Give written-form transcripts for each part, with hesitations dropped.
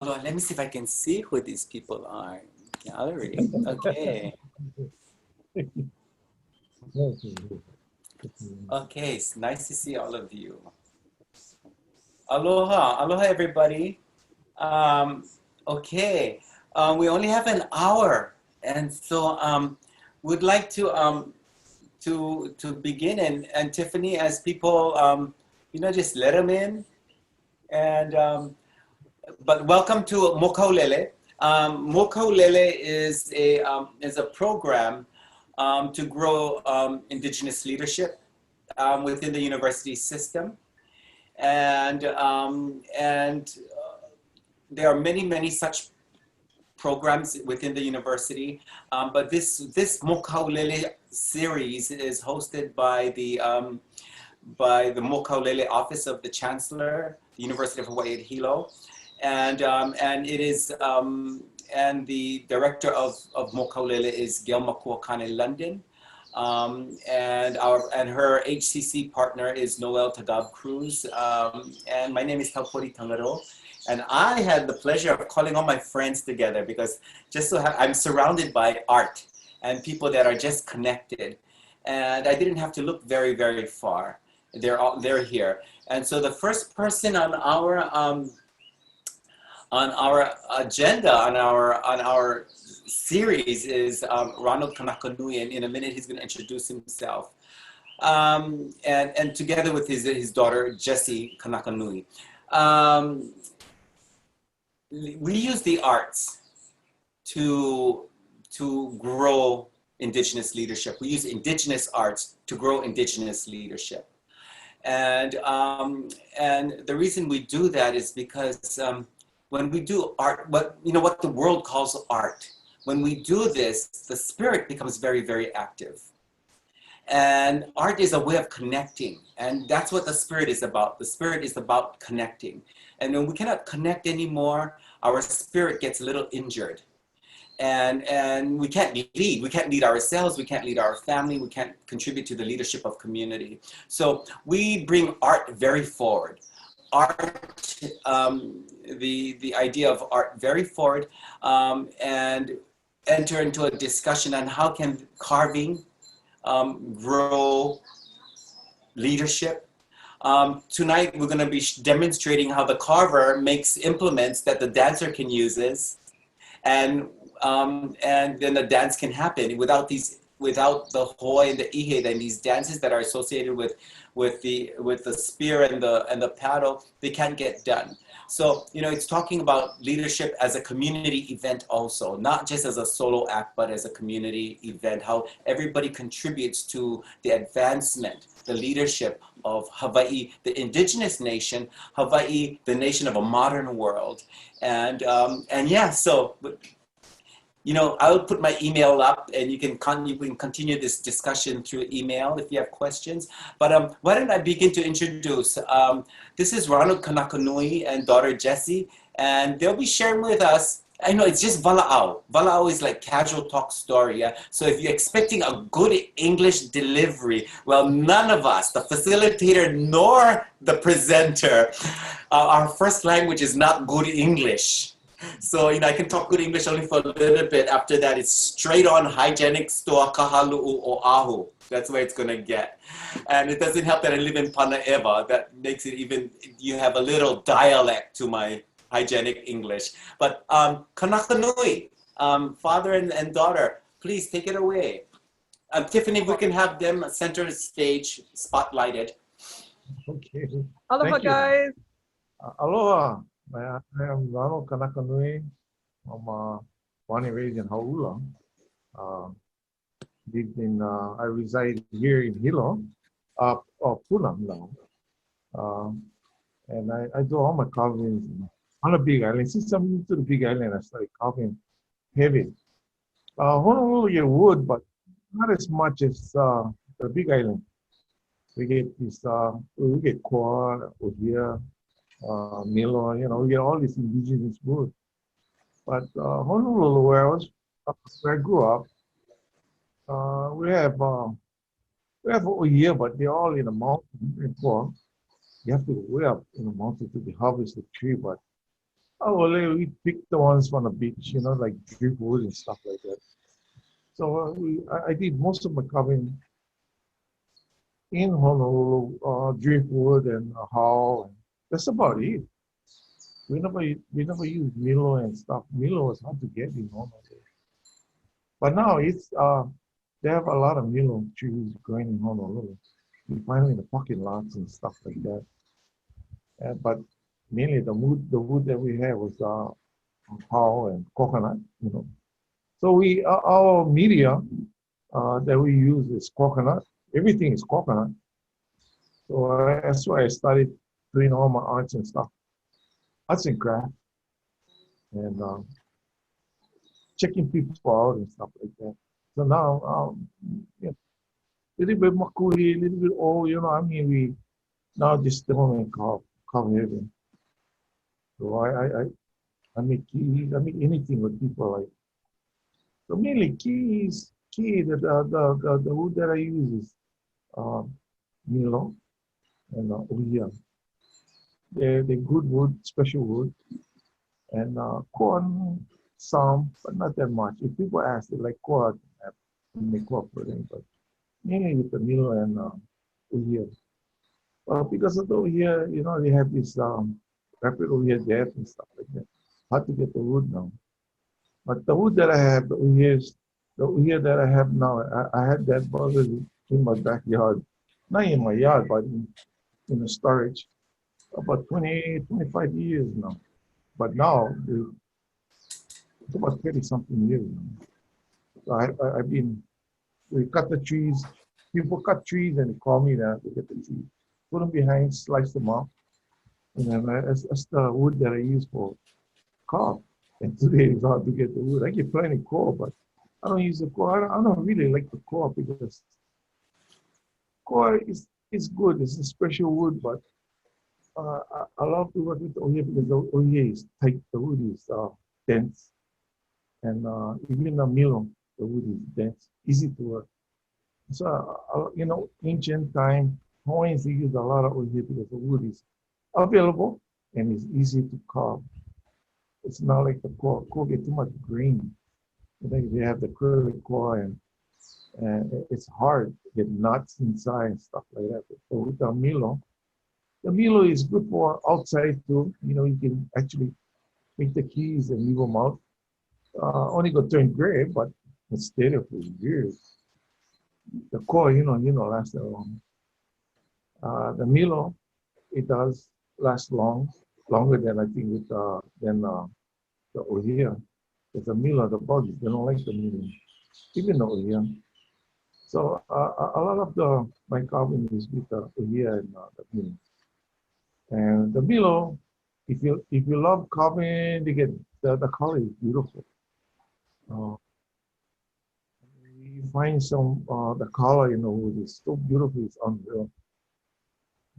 Lord, let me see if I can see who these people are. Gallery. Okay. Okay, it's nice to see all of you. Aloha. Aloha, everybody. Okay. We only have an hour. And so we'd like to begin. And Tiffany, as people, just let them in. And but welcome to Mōkaulele. Mōkaulele is a program to grow Indigenous leadership within the university system, and there are many such programs within the university. But this Mōkaulele series is hosted by the Mōkaulele Office of the Chancellor, the University of Hawaii at Hilo. And it is and the director of Mōkaulele is Gail Makuakane London, and her HCC partner is Noel Tagab Cruz, and my name is Taupori Tangaro, and I had the pleasure of calling all my friends together because I'm surrounded by art and people that are just connected, and I didn't have to look very far. They're here, and so the first person on our agenda, on our series is Ronald Kanakanui, and in a minute he's going to introduce himself, and together with his daughter Jessie Kanakanui. We use the arts to grow Indigenous leadership. We use Indigenous arts to grow Indigenous leadership, and the reason we do that is because when we do art, what the world calls art, when we do this, the spirit becomes very active. And art is a way of connecting, and that's what the spirit is about. The spirit is about connecting. And when we cannot connect anymore, our spirit gets a little injured. And we can't lead. We can't lead ourselves. We can't lead our family. We can't contribute to the leadership of community. So we bring art very forward. Art, the idea of art very forward, and enter into a discussion on how can carving grow leadership. Tonight we're going to be demonstrating how the carver makes implements that the dancer can use, and then the dance can happen without the hoi and the ihe, and these dances that are associated with the spear and the paddle, they can't get done. So it's talking about leadership as a community event also, not just as a solo act, but as a community event, how everybody contributes to the advancement, the leadership of Hawaii, the indigenous nation, Hawaii, the nation of a modern world. And yeah, so I'll put my email up, and you can continue this discussion through email if you have questions. But why don't I begin to introduce? This is Ronald Kanakanui and daughter Jessie, and they'll be sharing with us. I know it's just vala'au. Vala'au is like casual talk story. Yeah? So if you're expecting a good English delivery, well, none of us, the facilitator nor the presenter, our first language is not good English. So, I can talk good English only for a little bit. After that, it's straight on hygienic store kahalu'u o ahu. That's where it's going to get. And it doesn't help that I live in Panaeva. That makes it you have a little dialect to my hygienic English. But Kanakanui, father and daughter, please take it away. Tiffany, we can have them center stage, spotlighted. Okay. Aloha, guys. Aloha. I am Ronald Kanakanui. I'm born and raised in Haula. I reside here in Hilo, Puna now. And I do all my carvings on the Big Island. Since I moved to the Big Island, I started carving heavy. Honolulu get wood, but not as much as the Big Island. We get we get koa, ohia, Milo, we get all this indigenous wood. But Honolulu, where I grew up, we have ohia, but they're all in the mountain. You have to go way up in the mountain to harvest the tree. But Oh, well, we pick the ones from the beach, you know, like driftwood and stuff like that. So I did most of my carving in Honolulu, driftwood and how. That's about it. We never use Milo and stuff. Milo was hard to get in Honolulu. But now it's they have a lot of Milo trees growing in Honolulu. You find them in the parking lots and stuff like that. But mainly the wood that we had was how and coconut, you know. So our media that we use is coconut. Everything is coconut. So that's why I started doing all my arts and stuff, arts and craft, and checking people out and stuff like that. So now, yeah, a little bit makuli, a little bit old, you know. I mean, we now just don't make carve heaven. So I make keys. I make anything with people like. So mainly keys. Key the wood that I use is um, Milo and Oya. They're good wood, special wood, and corn some, but not that much. If people ask, they like corn, I make corn for them, but mainly with the Milo and Oya. Because of the Oya, you know, they have this rapid Oya death and stuff like that. Hard to get the wood now. But the wood that I have, the Oya that I have now, I had that bother in my backyard, not in my yard, but in the storage, about 20, 25 years now. But now, it's about 30 something years now. So I've been, we cut the trees, people cut trees and they call me now to get the trees. Put them behind, slice them up, and then that's the wood that I use for carve. And today it's hard to get the wood. I get plenty of core, but I don't use the core. I don't really like the core because core is good. It's a special wood, but I love to work with the Oye because the Oye is tight. The wood is dense, and even the Milo, the wood is dense, easy to work. So you know, ancient time, Hawaiians they use a lot of Oye because the wood is available and it's easy to carve. It's not like the core. Core get too much grain. I think they have the acrylic core and it's hard to get nuts inside and stuff like that. But with the Milo is good for outside too. You know, you can actually make the keys and leave them out. Only go turn gray, but it's stay there for years. The core, lasts that long. The Milo, it does last longer than I think with than the Ohia. Because the Milo, the bugs, they don't like the Milo, even the Ohia. So a lot of my carving is with the Ohia and the Milo. And the Milo, if you love carving, you get the color is beautiful. Uh, you find some the color in the wood is so beautiful, it's unreal.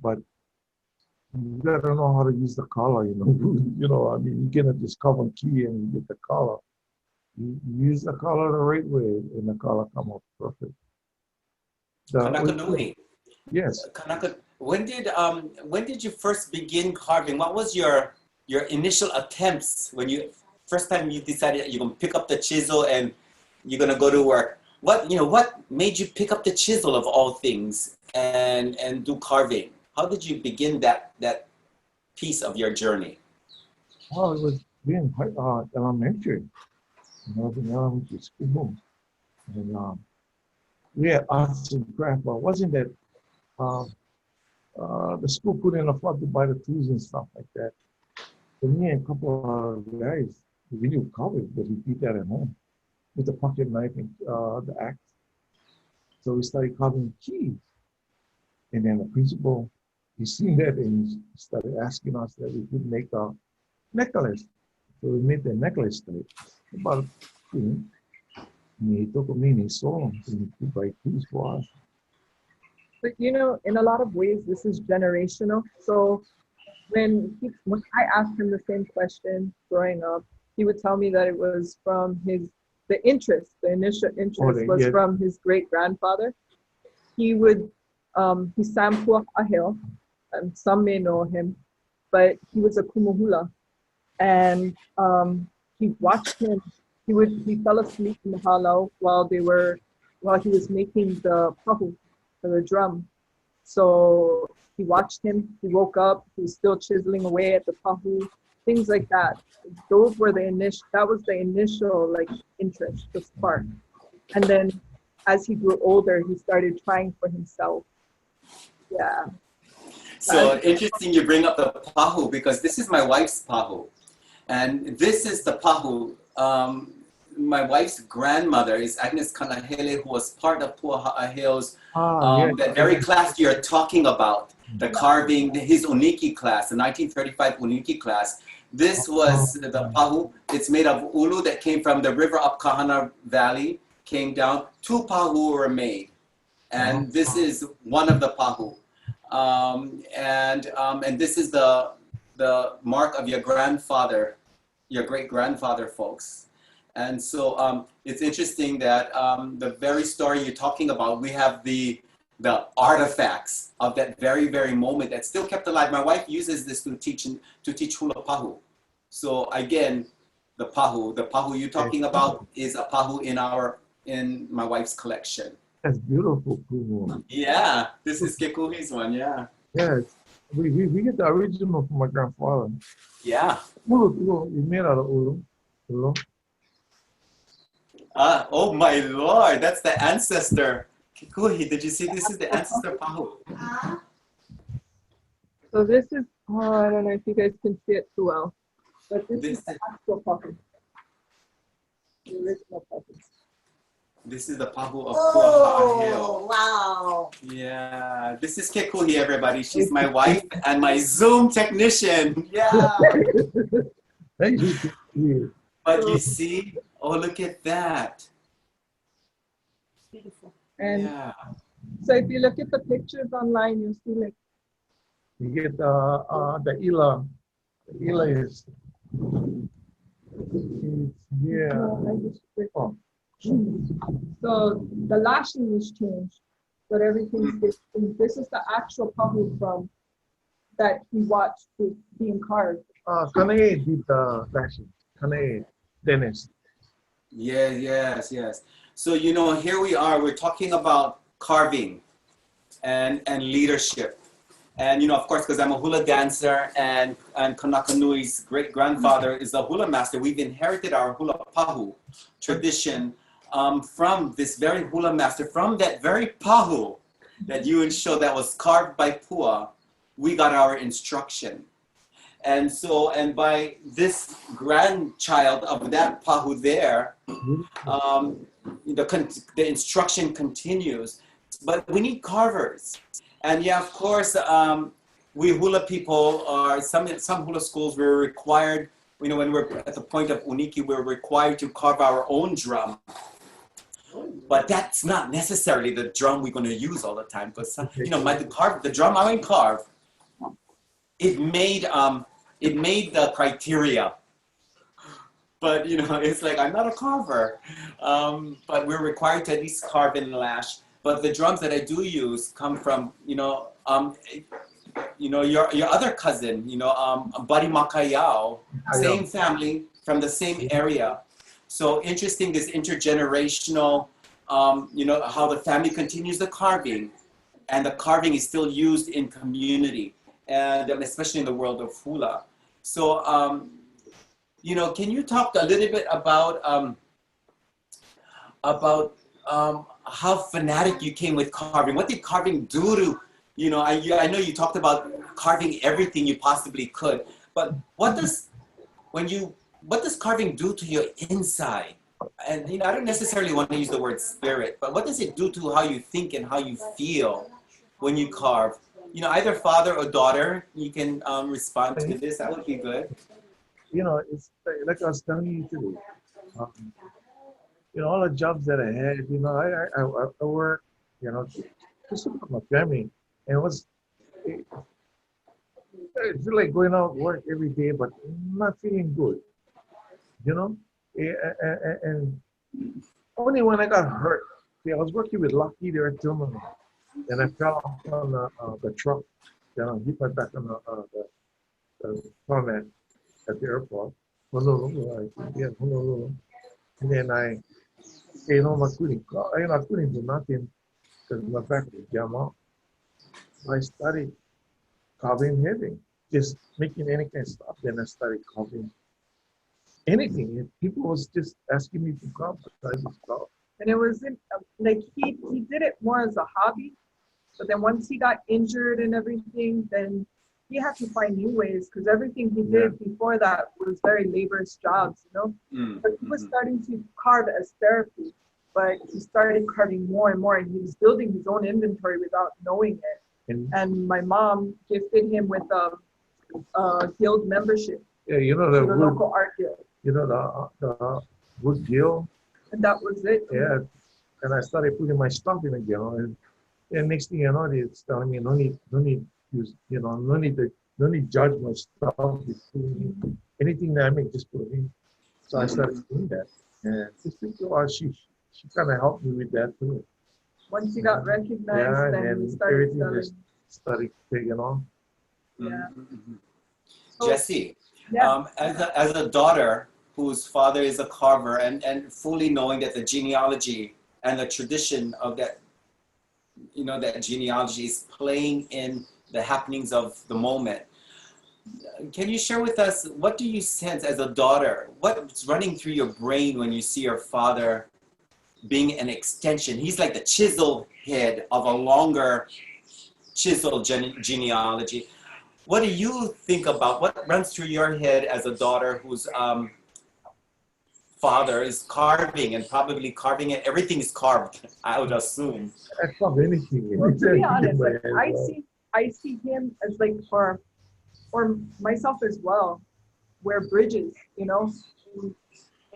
But you gotta know how to use the color, you know. I mean, you cannot just cover key and you get the color. You use the color the right way, and the color come out perfect. Kanakanui. Yes. When did you first begin carving? What was your initial attempts when you first time you decided you're gonna pick up the chisel and you're gonna go to work? What made you pick up the chisel of all things and do carving? How did you begin that piece of your journey? Oh, it was being elementary. I was in elementary school, and we had arts and craft, but it wasn't that uh, the school couldn't afford to buy the tools and stuff like that. So me and a couple of guys, we knew carving, but we did that at home with the pocket knife and the axe. So we started carving keys. And then the principal, he seen that and he started asking us that we could make a necklace. So we made the necklace type. About, and he took me and he sold them. And he could buy keys for us. But in a lot of ways, this is generational. So when I asked him the same question growing up, he would tell me that it was from the initial interest was from his great grandfather. He would he Sampua Ahil, and some may know him, but he was a kumuhula. and he watched him. He fell asleep in the halau while he was making the pahu, the drum. So he watched him. He woke up. He was still chiseling away at the pahu, things like that. Those were the initial. That was the initial like interest, the spark. And then as he grew older, he started trying for himself. Yeah. So interesting you bring up the pahu, because this is my wife's pahu. And this is the pahu. My wife's grandmother is Agnes Kanahele, who was part of Puahaʻaheo's, that very class you're talking about, the carving, his uniki class, the 1935 uniki class. This was the pahu. It's made of ulu that came from the river up Kahana Valley, came down. 2 pahu were made. And this is one of the pahu. And this is the mark of your grandfather, your great-grandfather, folks. And so it's interesting that the very story you're talking about, we have the artifacts of that very, very moment that's still kept alive. My wife uses this to teach hula pahu. So again, the pahu you're talking about is a pahu in my wife's collection. That's beautiful, cool. Yeah, this is Kekuhi's one, yeah. Yes, we get the original from my grandfather. Yeah. Ulu, we made out of ulu. Oh my Lord, that's the ancestor. Kekuhi, did you see this is the ancestor pahu? So this is, I don't know if you guys can see it too well, but this is the actual pahu. The original pahu. This is the pahu of Oh, Puahaʻaheo. wow. Yeah, this is Kekuhi, everybody. She's my wife and my Zoom technician. Yeah. Thank you. But you see, oh, look at that. Beautiful. And Yeah. so if you look at the pictures online, you'll see like, You get the ila. The ila is yeah. Oh. So the lashing was changed, but everything stayed. This is the actual pahu from that he watched being carved. Kanae did the lashing. Kanae, Dennis. Yeah, yes. So, you know, here we are, we're talking about carving and leadership. And, you know, of course, because I'm a hula dancer and Kanakanui's great-grandfather is a hula master, we've inherited our hula pahu tradition from this very hula master, from that very pahu that you would show that was carved by Pua, we got our instruction. And so, and by this grandchild of that pahu there, the instruction continues. But we need carvers. And yeah, of course, we hula people are, some hula schools we're required, you know, when we're at the point of uniki, we're required to carve our own drum. But that's not necessarily the drum we're going to use all the time. Because, you know, the drum I carve, it made the criteria. But, you know, it's like, I'm not a carver. But we're required to at least carve and lash. But the drums that I do use come from, your other cousin, Buddy Makayao, same family, from the same area. So interesting, this intergenerational, how the family continues the carving. And the carving is still used in community, and especially in the world of hula. So, can you talk a little bit about how fanatic you came with carving? What did carving do to, I know you talked about carving everything you possibly could, but what does carving do to your inside? And, I don't necessarily want to use the word spirit, but what does it do to how you think and how you feel when you carve? Either father or daughter, you can respond to this. That would be good. It's like I was telling you today. All the jobs that I had, I worked, to support my family. And it's like going out work every day, but not feeling good, And only when I got hurt, I was working with Lucky there at Tillman, and I fell off on the truck, hit my back on the format. at the airport. Honolulu, I think, yeah, Honolulu. And then I stayed home. I couldn't do nothing because my back was jammed up. I started carving heavy, just making any kind of stuff. Then I started carving anything. And people was just asking me to carve, but I just carved. And it wasn't like he did it more as a hobby, but then once he got injured and everything, then he had to find new ways because everything he did before that was very laborious jobs, you know. But he was starting to carve as therapy, but he started carving more and more, and he was building his own inventory without knowing it. And my mom gifted him with a guild membership. Yeah, you know the local art guild. You know the wood guild. And that was it. Yeah, and I started putting my stuff in the guild, and next thing you know, it's telling me no need use, no need judge my stuff. Anything that I make, just put it in. So I started doing that, and just think, she kind of helped me with that too. Once he got recognized, then we started everything just started taking on. Yeah. Jesse, Yeah. as a daughter whose father is a carver, and fully knowing that the genealogy and the tradition of that, that genealogy is playing in the happenings of the moment. Can you share with us, what do you sense as a daughter? What's running through your brain when you see your father being an extension? He's like the chisel head of a longer chisel genealogy. What do you think about, what runs through your head as a daughter whose father is carving, and probably carving it, everything is carved, I would assume. I carve anything. Well, to be honest, like, I see him as like for myself as well, we're bridges,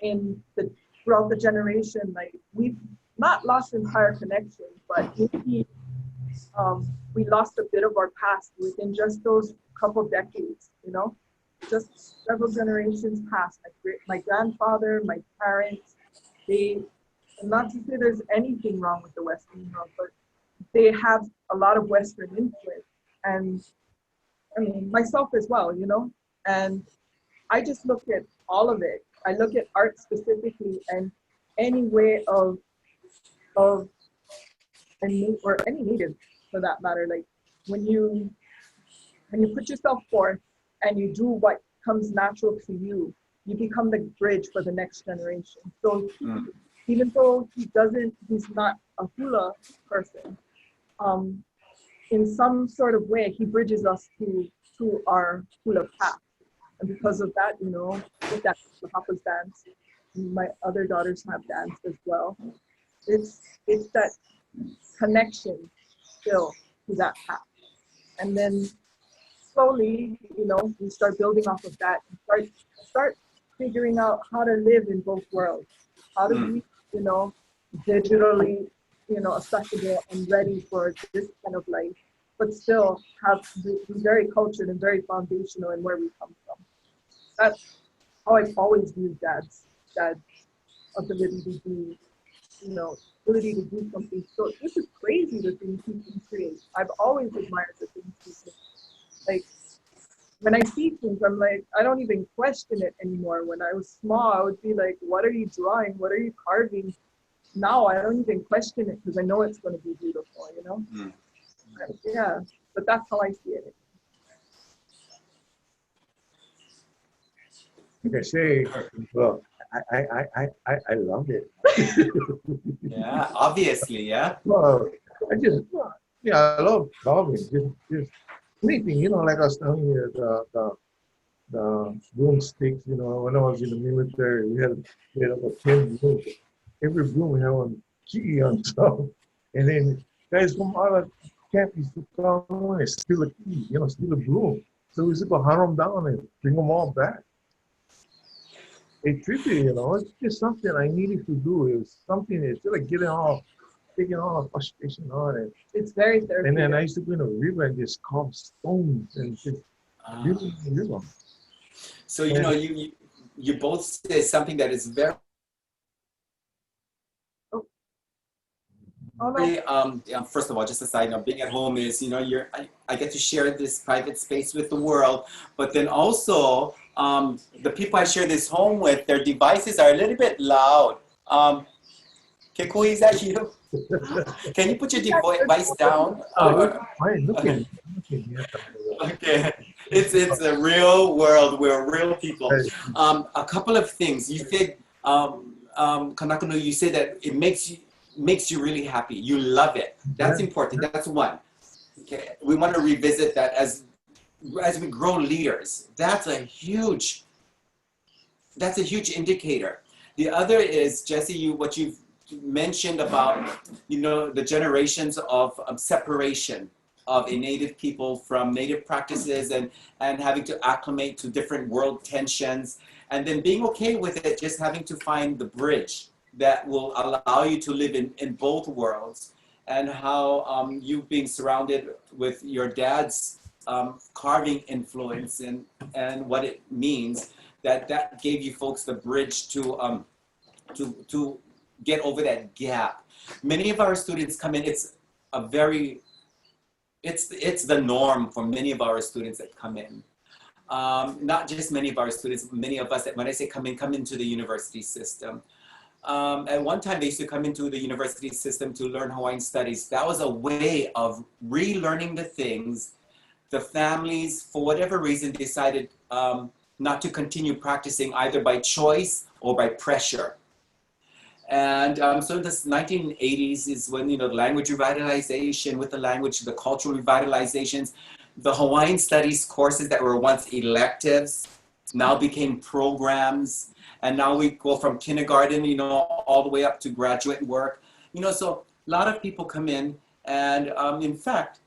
and throughout the generation, like we've not lost entire connection, but maybe we lost a bit of our past within just those couple decades, just several generations past. My grandfather, my parents, and not to say there's anything wrong with the Western world, but they have a lot of Western influence, and I mean myself as well, and I just look at all of it. I look at art specifically, and any way of or any native for that matter, like when you put yourself forth and you do what comes natural to you, you become the bridge for the next generation. So even though he's not a hula person, in some sort of way, he bridges us to our hula path. And because of that, with that, the Hapa's dance, my other daughters have danced as well. It's that connection still to that path. And then slowly, we start building off of that and start figuring out how to live in both worlds. How to be, digitally, accessible and ready for this kind of life, but still be very cultured and very foundational in where we come from. That's how I've always viewed Dad's ability to do, ability to do something. So this is crazy, the things he can create. I've always admired the things he can. Like, when I see things, I'm like, I don't even question it anymore. When I was small, I would be like, what are you drawing? What are you carving? Now I don't even question it because I know it's going to be beautiful, Yeah, but that's how I see it. Like I say, well, I love it. Yeah, obviously, yeah. Well, I love carving. Just anything, like I was telling you, the broomsticks, when I was in the military, we had about 10 brooms. Every broom had one key on top. And then guys from other camp used to come and steal a key, steal a broom. So we used to go hunt them down and bring them all back. It's trippy, it's just something I needed to do. It was something that's like taking all the frustration on it. It's very therapeutic. And then I used to go in a river and just carve stones and just really river. So you both say something that is very first of all, just a side note, being at home is, I get to share this private space with the world, but then also The people I share this home with, their devices are a little bit loud. Kekui, is that you? Can you put your device down? Fine, look at it. Okay, it's a real world. We're real people. A couple of things. You said, Kanakanui, you said that it makes you really happy. You love it. That's important. That's one. Okay, we want to revisit that as we grow leaders. That's a huge indicator. The other is, Jesse, what you've mentioned about, the generations of separation of a native people from native practices and having to acclimate to different world tensions, and then being okay with it, just having to find the bridge that will allow you to live in both worlds, and how you being surrounded with your dad's carving influence and what it means, that gave you folks the bridge to get over that gap. Many of our students come in, it's the norm for many of our students that come in. Not just many of our students, many of us that, when I say come into the university system. At one time, they used to come into the university system to learn Hawaiian studies. That was a way of relearning the things. The families, for whatever reason, decided not to continue practicing either by choice or by pressure. And so this 1980s is when, the language revitalization with the cultural revitalizations, the Hawaiian studies courses that were once electives now became programs. And now we go from kindergarten, all the way up to graduate work. So a lot of people come in, and in fact,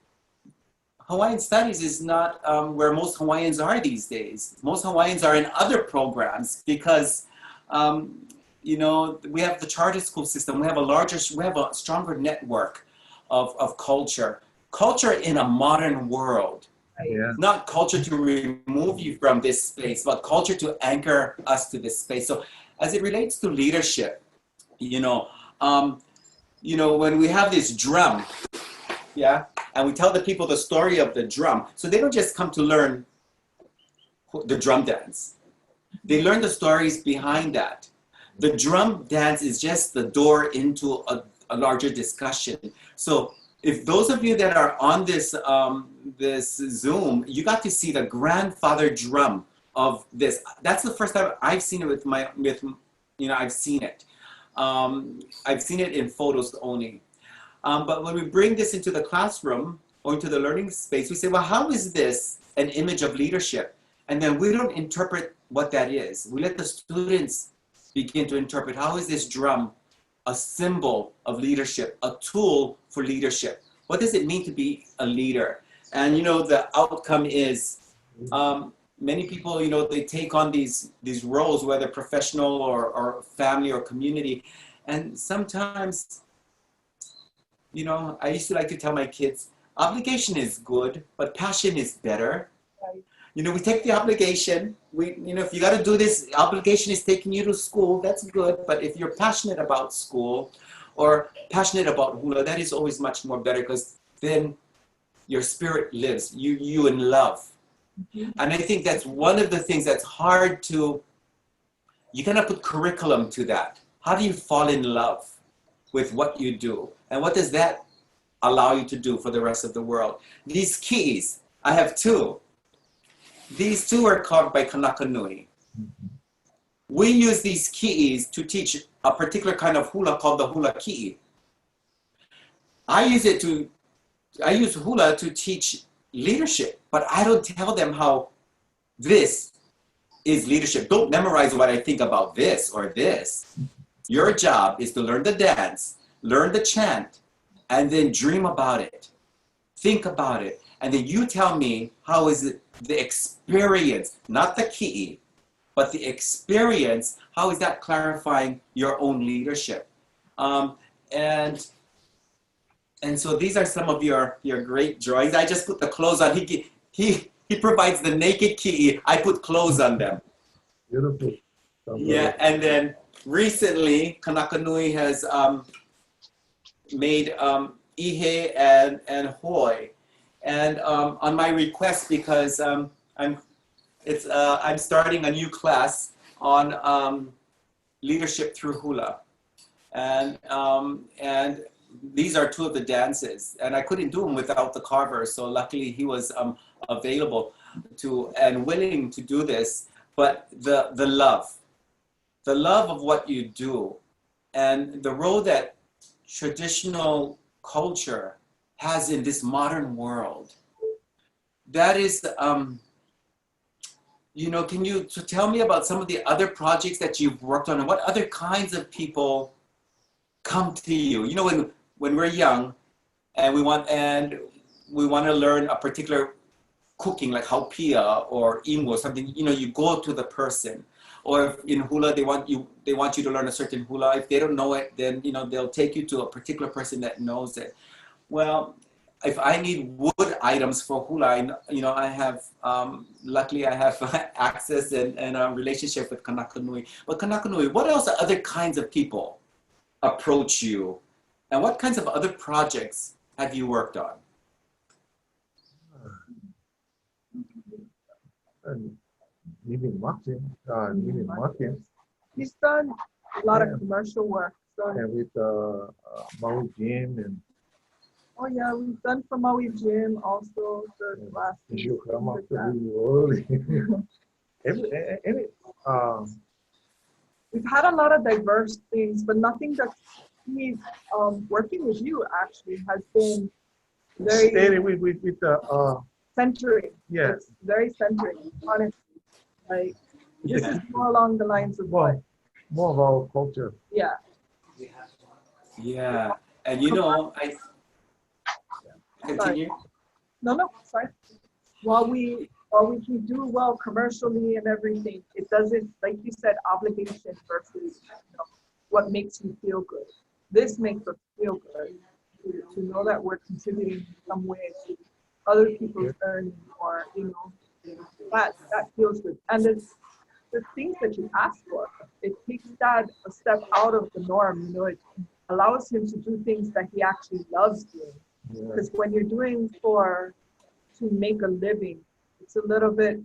Hawaiian studies is not where most Hawaiians are these days. Most Hawaiians are in other programs because, we have the charter school system. We have a stronger network of culture. Culture in a modern world. Yeah. Not culture to remove you from this space, but culture to anchor us to this space. So as it relates to leadership, when we have this drum, yeah, and we tell the people the story of the drum, so they don't just come to learn the drum dance. They learn the stories behind that. The drum dance is just the door into a larger discussion. So if those of you that are on this this Zoom, you got to see the grandfather drum of this. That's the first time I've seen it I've seen it. I've seen it in photos only. But when we bring this into the classroom or into the learning space, we say, well, how is this an image of leadership? And then we don't interpret what that is. We let the students begin to interpret, how is this drum a symbol of leadership, a tool for leadership? What does it mean to be a leader? And the outcome is many people, they take on these roles, whether professional or family or community. And sometimes, I used to like to tell my kids, obligation is good, but passion is better. Right. We take the obligation. If you got to do this, obligation is taking you to school. That's good. But if you're passionate about school or passionate about hula, that is always much more better, because then your spirit lives. You in love. Mm-hmm. And I think that's one of the things that's hard to. You cannot put curriculum to that. How do you fall in love with what you do, and what does that allow you to do for the rest of the world? These keys, I have two. These two are carved by Kanakanui. We use these keys to teach a particular kind of hula called the hula ki'i. I use hula to teach leadership, but I don't tell them how this is leadership. Don't memorize what I think about this or this. Your job is to learn the dance, learn the chant, and then dream about it. Think about it. And then you tell me, how is it the experience, not the ki'i, but the experience, how is that clarifying your own leadership? And so these are some of your great drawings. I just put the clothes on. He provides the naked ki'i. I put clothes on them. Beautiful. Yeah, and then recently, Kanakanui has made ihe and hoi. And on my request, because I'm starting a new class on leadership through hula, and these are two of the dances, and I couldn't do them without the carver. So luckily he was available to and willing to do this. But the love of what you do, and the role that traditional culture has in this modern world, that is, you know, can you tell me about some of the other projects that you've worked on, and what other kinds of people come to you? You know, when we're young and we want to learn a particular cooking, like haupia or ingo or something, you know, you go to the person. Or if in hula they want you to learn a certain hula. If they don't know it, then you know they'll take you to a particular person that knows it. Well, if I need wood items for hula, you know, I have luckily I have access and a relationship with Kanakanui. But Kanakanui, what else other kinds of people approach you, and what kinds of other projects have you worked on? Living Martin. He's done a lot of commercial work. So, And with Maui Jim and oh yeah, we've done for Maui Gym also the last we've had a lot of diverse things, but nothing that he's working with you actually has been very with the centering. Yeah. It's very centering, honestly. Like this is more along the lines of what? more of our culture. Yeah. Yeah, and you know, I continue. No, sorry. While we can do well commercially and everything, it doesn't, like you said, obligation versus, you know, what makes you feel good. This makes us feel good to know that we're contributing in some way to other people's learning, or you know, that feels good. And it's the things that you ask for. It takes Dad a step out of the norm. You know, it allows him to do things that he actually loves doing. Because when you're doing to make a living, it's a little bit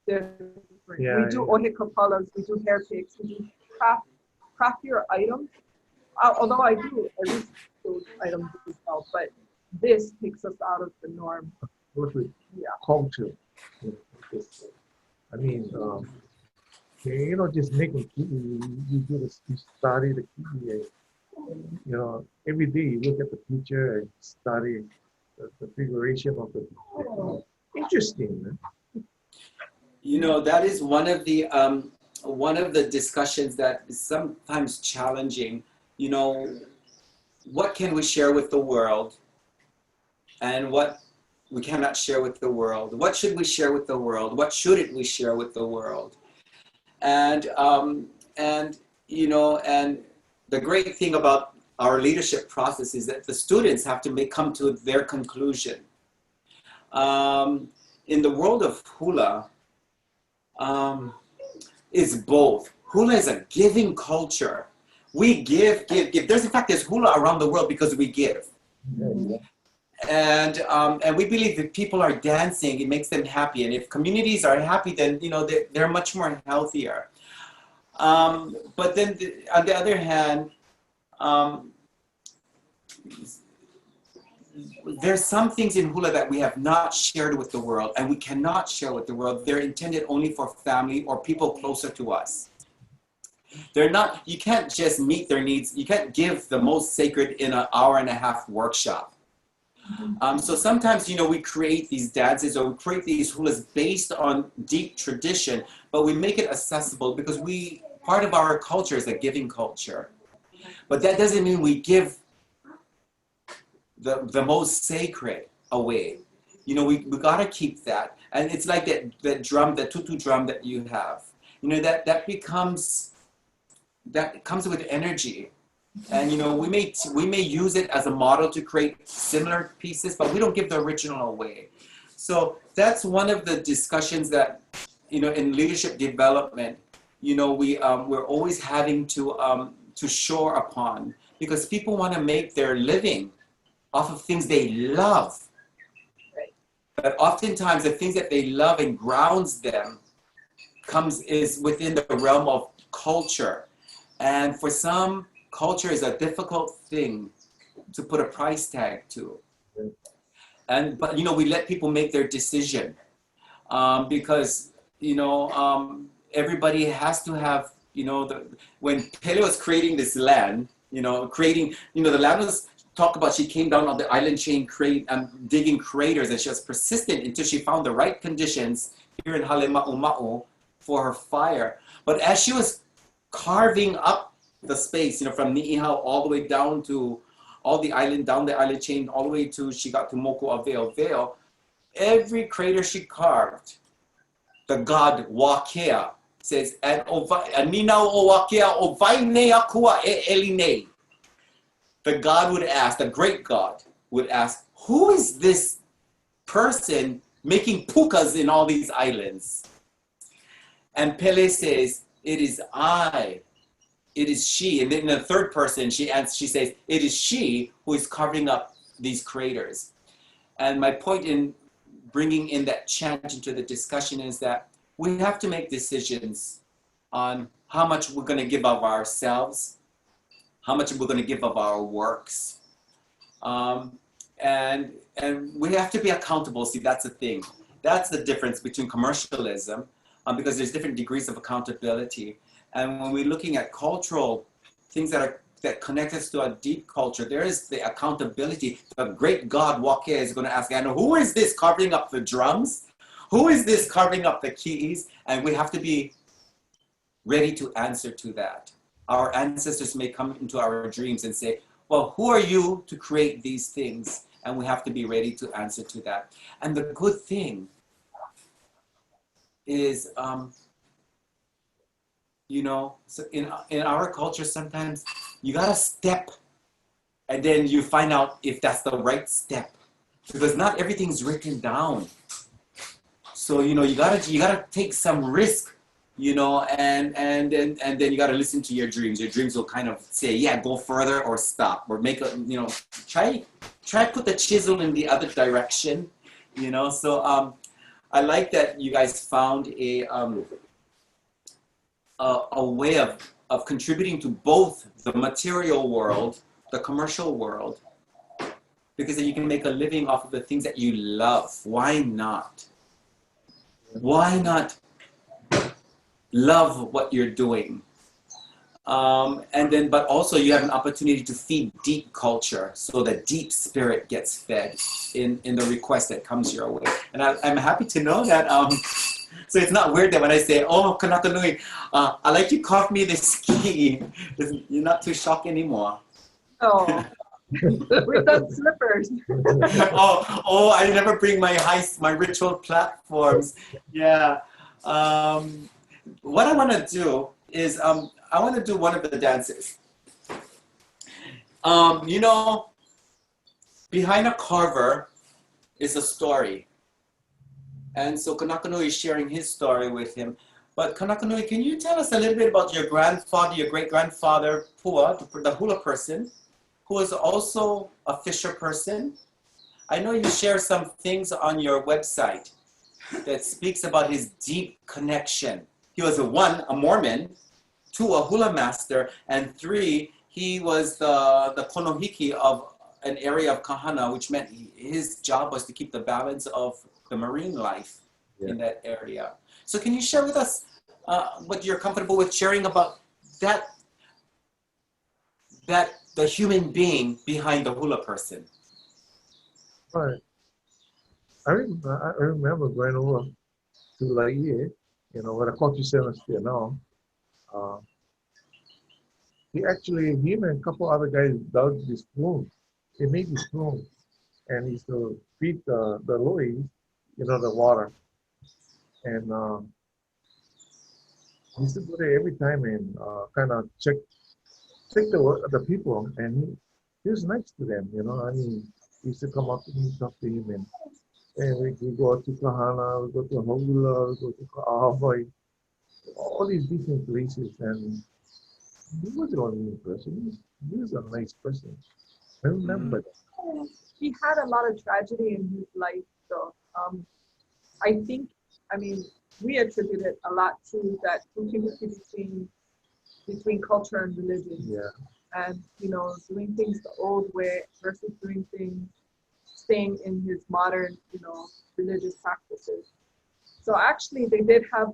different. We do ohikapalas, we do hair picks, we do craftier items. Although I do at least those items as well, but this takes us out of the norm. Culture. I mean, you know, just making kiwi, you study the kiwi. You know, every day you look at the picture and study the figuration of the interesting, man. You know, that is one of the discussions that is sometimes challenging. You know, what can we share with the world, and what we cannot share with the world? What should we share with the world? What shouldn't we share with the world? And you know, and the great thing about our leadership process is that the students have to come to their conclusion. In the world of hula, it's both. Hula is a giving culture. We give. There's, in fact, there's hula around the world because we give. And we believe if people are dancing, it makes them happy. And if communities are happy, then, you know, they're much more healthier. But then on the other hand, there's some things in hula that we have not shared with the world, and we cannot share with the world. They're intended only for family or people closer to us. They're not, you can't just meet their needs. You can't give the most sacred in an hour-and-a-half workshop. So sometimes, you know, we create these dances or we create these hulas based on deep tradition, but we make it accessible because part of our culture is a giving culture. But that doesn't mean we give the most sacred away. You know, we gotta keep that. And it's like that drum, that tutu drum that you have. You know, that comes with energy. And you know, we may use it as a model to create similar pieces, but we don't give the original away. So that's one of the discussions that, you know, in leadership development, you know, we're always having to shore upon, because people want to make their living off of things they love. But oftentimes the things that they love and grounds them is within the realm of culture. And for some, culture is a difficult thing to put a price tag to. But we let people make their decision, because everybody has to have, when Pele was creating this land, the land was talked about. She came down on the island chain, digging craters, and she was persistent until she found the right conditions here in Halema'uma'u for her fire. But as she was carving up the space, from Ni'ihau all the way down to down the island chain, all the way to she got to Mōkaulele, every crater she carved, the god Wakea says, and Ninau o Wakea o Vainea kua e eline. The god would ask, the great god would ask, who is this person making pukas in all these islands? And Pele says, it is I. It is she. And then in the third person, she says, it is she who is carving up these craters. And my point in bringing in that chant into the discussion is that we have to make decisions on how much we're going to give of ourselves, how much we're going to give of our works. And we have to be accountable. See, that's the thing. That's the difference between commercialism, because there's different degrees of accountability. And when we're looking at cultural things that connect us to a deep culture, there is the accountability. The great God Wake is going to ask, who is this carving up the drums? Who is this carving up the keys? And we have to be ready to answer to that. Our ancestors may come into our dreams and say, well, who are you to create these things? And we have to be ready to answer to that. And the good thing is, so in our culture, sometimes you gotta step, and then you find out if that's the right step, because not everything's written down. So you gotta take some risk, and then you gotta listen to your dreams. Your dreams will kind of say, yeah, go further or stop, or make try put the chisel in the other direction, So I like that you guys found a way of contributing to both the material world, the commercial world, because then you can make a living off of the things that you love. Why not? Why not love what you're doing? But also you have an opportunity to feed deep culture, so that deep spirit gets fed in the request that comes your way. And I'm happy to know that. So it's not weird that when I say, oh, Kanakanui, I like you carved me this key. You're not too shocked anymore. Oh, with the slippers. I never bring my ritual platforms. Yeah. What I want to do is, I want to do one of the dances. Behind a carver is a story. And so Kanakanui is sharing his story with him. But Kanakanui, can you tell us a little bit about your grandfather, your great-grandfather, Pua, the hula person, who is also a fisher person? I know you share some things on your website that speaks about his deep connection. He was a Mormon, 2, a hula master, and 3, he was the konohiki of an area of Kahana, which meant his job was to keep the balance of the marine life in that area. So can you share with us what you're comfortable with sharing about that the human being behind the hula person? Right. I remember going over to Laie, where the culture center is there now. Him and a couple other guys dug this spoon. They made this spoon, and he used to feed the lois, the water. And he used to go there every time and kind of check the people, and he was nice to them, he used to come up to me, talk to him, and we go to Kahana, we go to Hogula, we go to Ka'ahoy, all these different places, and he wasn't only a person, he was a nice person. I remember that. He had a lot of tragedy in his life, so I think, we attribute it a lot to that continuity between culture and religion. Yeah. And, you know, doing things the old way versus doing things, staying in his modern, you know, religious practices. So actually they did have,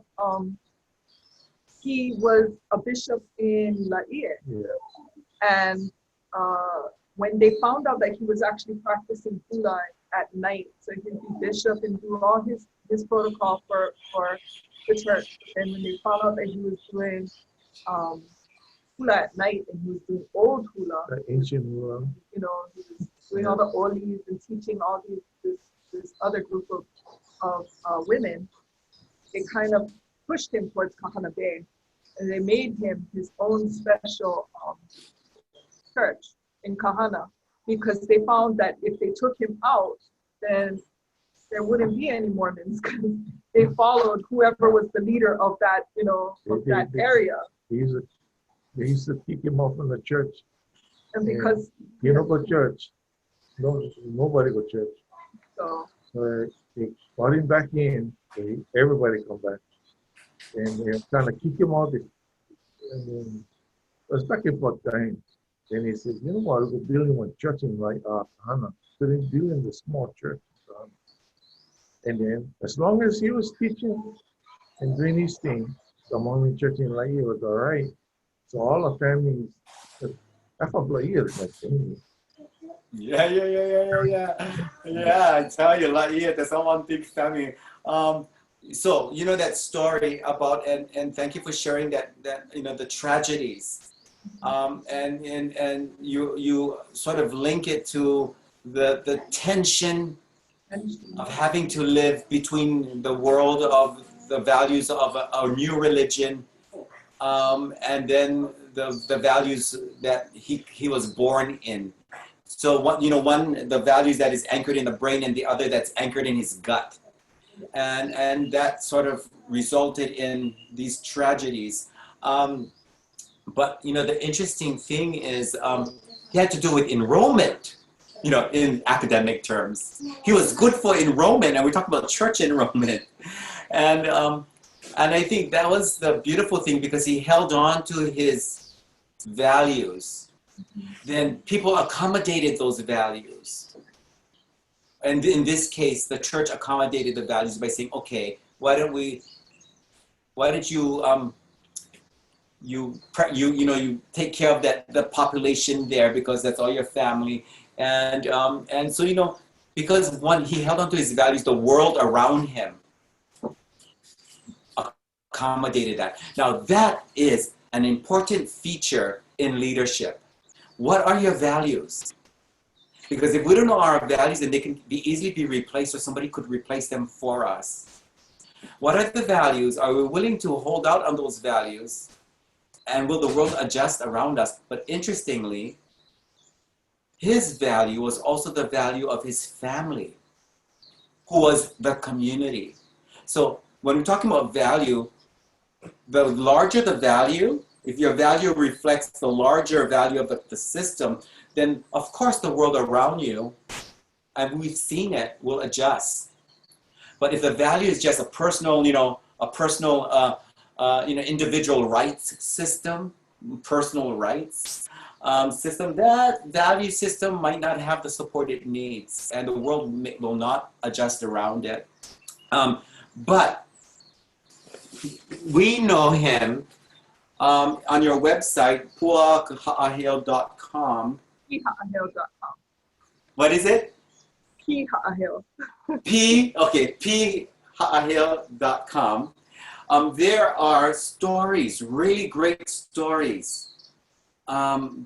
he was a bishop in Laie. Yeah. And when they found out that he was actually practicing Kālai at night, so he'd be bishop and do all his protocol for the church. And when they found out that he was doing hula at night and he was doing old hula, The ancient hula. you know, he was doing all the olis and teaching all this other group of women, it kind of pushed him towards Kahana Bay. And they made him his own special church in Kahana, because they found that if they took him out, then there wouldn't be any Mormons, because they followed whoever was the leader of that, you know, of that area. They used to kick him off from the church. And because you don't go to church, nobody go to church. so They brought him back in, everybody come back. And they're trying to kick him out. And then it was back and forth time. Then he said, you know what, we're building a church in Hana. So they're building the small church. And then as long as he was teaching and doing his thing, the Mormon church in Laie was all right. So all the families, half of Laie is like family. Yeah. Yeah, I tell you, Laie, that's one big family. So, you know, that story about, and thank you for sharing that you know, the tragedies. And you sort of link it to the tension of having to live between the world of the values of a new religion, and then the values that he was born in. So one, the values that is anchored in the brain, and the other that's anchored in his gut. And that sort of resulted in these tragedies. But, you know, the interesting thing is he had to do with enrollment, you know, in academic terms. He was good for enrollment, and we talk about church enrollment. And I think that was the beautiful thing, because he held on to his values. Then people accommodated those values. And in this case, the church accommodated the values by saying, okay, why don't you take care of the population there, because that's all your family. And so, you know, because he held on to his values, the world around him accommodated that. Now that is an important feature in leadership. What are your values? Because if we don't know our values, then they can easily be replaced, or somebody could replace them for us. What are the values? Are we willing to hold out on those values? And will the world adjust around us? But interestingly, his value was also the value of his family, who was the community. So when we're talking about value, the larger the value, if your value reflects the larger value of the system, then of course the world around you, and we've seen it, will adjust. But if the value is just a personal, individual rights system, personal rights system, that value system might not have the support it needs, and the world will not adjust around it. But we know him on your website, puaha'aheo.com. P-ha'aheo.com. What is it? P-ha'aheo. P-ha'aheo.com. There are stories, really great stories,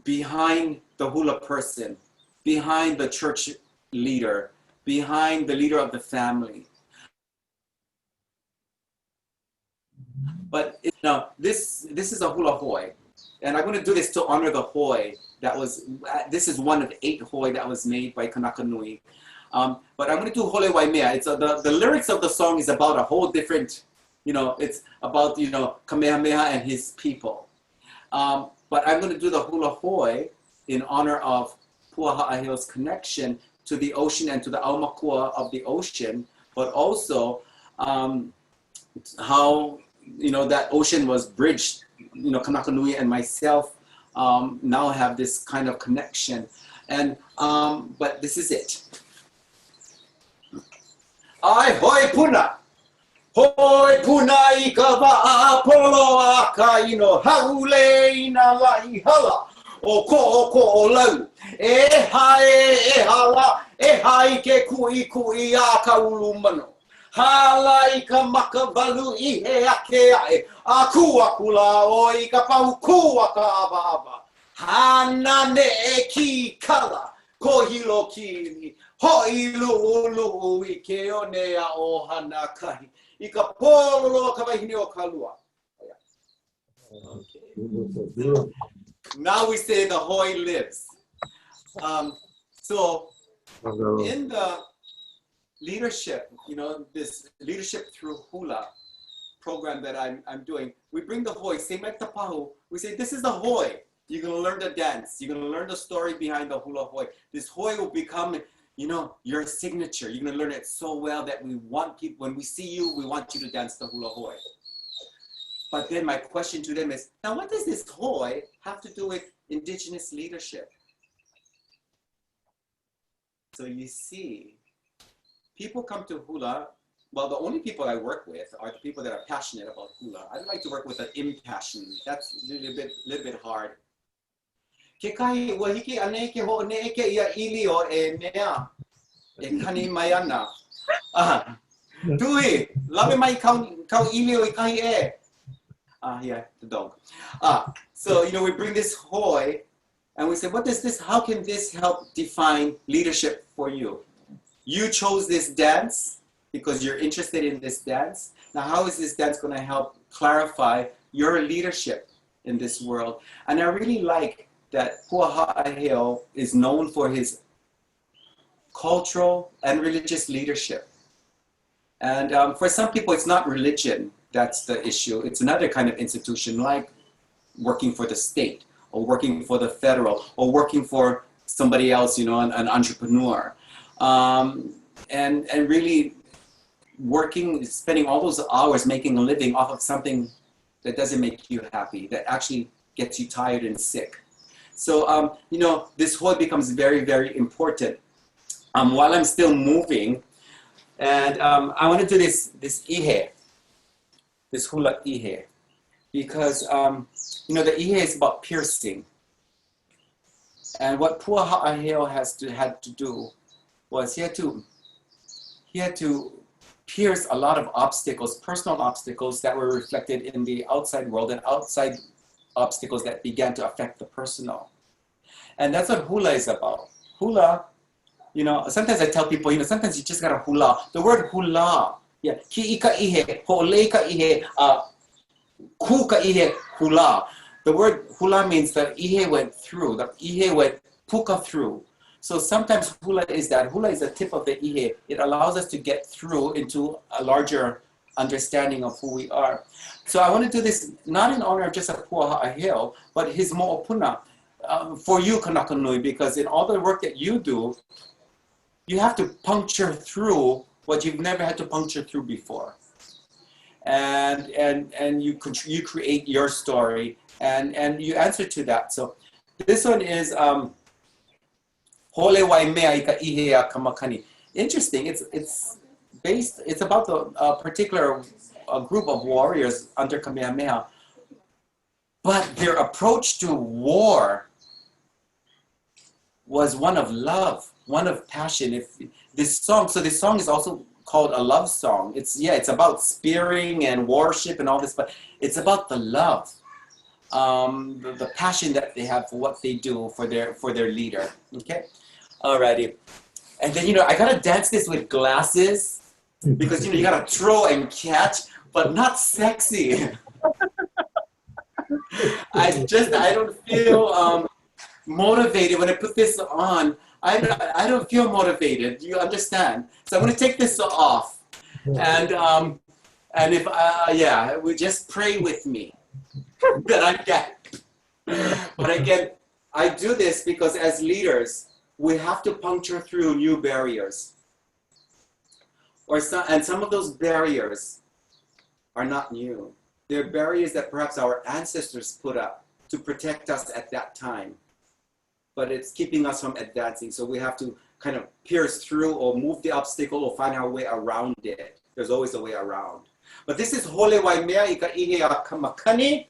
behind the hula person, behind the church leader, behind the leader of the family. But this is a hula hoi, and I'm going to do this to honor the hoi that was. This is one of 8 hoi that was made by Kanakanui. But I'm going to do Hole Waimea. It's the lyrics of the song is about a whole different, it's about Kamehameha and his people. But I'm going to do the hula hoi in honor of Puaha'aheo's connection to the ocean and to the aumakua of the ocean, but also how, you know, that ocean was bridged. You know, Kanakanui and myself now have this kind of connection. And, but this is it. Ai hoi puna. Hoi puna I ka apolo a ka ino haule ina lai hala. O ko lau. E hala, e hai ke kui a ka ulu mano. Hala I ka maka balu I he ake ae. A kua kula o I ka pau kua ka aba. Hana ne e ki kala. Ko hilo ki. Hoi lu I ke o ne a o hana kahi. I ka polo ka wahine o kalua. Okay. Now we say the hoi lives. So in the leadership, you know, this leadership through hula program that I'm doing, we bring the hoi, same like the pahu. We say, this is the hoi. You're gonna learn the dance. You're gonna learn the story behind the hula hoi. This hoi will become, you know, your signature. You're gonna learn it so well that we want people, when we see you, we want you to dance the hula hoi. But then my question to them is, now what does this hoi have to do with indigenous leadership? So you see, people come to hula, well, the only people I work with are the people that are passionate about hula. I don't like to work with an impassioned. That's a little bit hard. Ke kai wahiki ane ke ho ne ke ia ilio e mea e kani mai ana. Tui, lawe mai kau ilio I kai e. Yeah, the dog. So, you know, we bring this hoi and we say, what does this, how can this help define leadership for you? You chose this dance because you're interested in this dance. Now, how is this dance going to help clarify your leadership in this world? And I really like that Puaha'aheo is known for his cultural and religious leadership. And for some people, it's not religion that's the issue. It's another kind of institution, like working for the state or working for the federal or working for somebody else, you know, an entrepreneur. And really working, spending all those hours making a living off of something that doesn't make you happy, that actually gets you tired and sick. So, you know, this hoi becomes very, very important. While I'm still moving, and I want to do this ihe, this hula ihe, because, you know, the ihe is about piercing. And what Puaha'aheo had to do was he had to pierce a lot of obstacles, personal obstacles that were reflected in the outside world and outside obstacles that began to affect the personal. And that's what hula is about. Hula, you know, sometimes I tell people, you know, sometimes you just gotta hula. The word hula, yeah, ki ika ihe, ho'ole ka ihe, ku ka ihe, hula. The word hula means that ihe went through, the ihe went puka through. So sometimes hula is that. Hula is the tip of the ihe. It allows us to get through into a larger understanding of who we are. So I want to do this not in honor of just a Puaha'aheo, but his mo'opuna for you, Kanakanui, because in all the work that you do, you have to puncture through what you've never had to puncture through before. And you create your story and you answer to that. So this one is Hole wai mea ika ihea kamakani. Interesting. It's about the particular group of warriors under Kamehameha, but their approach to war was one of love, one of passion. This song is also called a love song. It's about spearing and worship and all this, but it's about the love, the passion that they have for what they do for their leader. Okay, alrighty. And then, you know, I gotta dance this with glasses because, you know, you gotta throw and catch, but not sexy. I don't feel motivated when I put this on. I don't feel motivated. You understand? So I'm gonna take this off, and if we just pray with me that I get. But again, I do this because as leaders, we have to puncture through new barriers. And some of those barriers are not new. They're barriers that perhaps our ancestors put up to protect us at that time. But it's keeping us from advancing. So we have to kind of pierce through or move the obstacle or find our way around it. There's always a way around. But this is Hole Waimea Ika Ihe a Kamakani.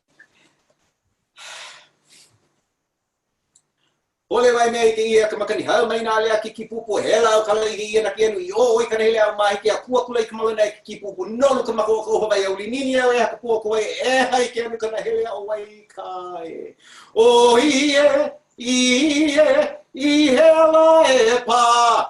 Hole Waimea Ika Ihe a Kamakani. Hau mai nā lea ki kipupu. Hela o Kālai i ia na kienu i o i kana hele au mahi ki a kua kula i ka mauna i ki kipupu. Nolu ka mako o ka oha vai au li nini au e haka pua ko wai e hai kienu kana hele au wai kai. O ie. I hela e pā,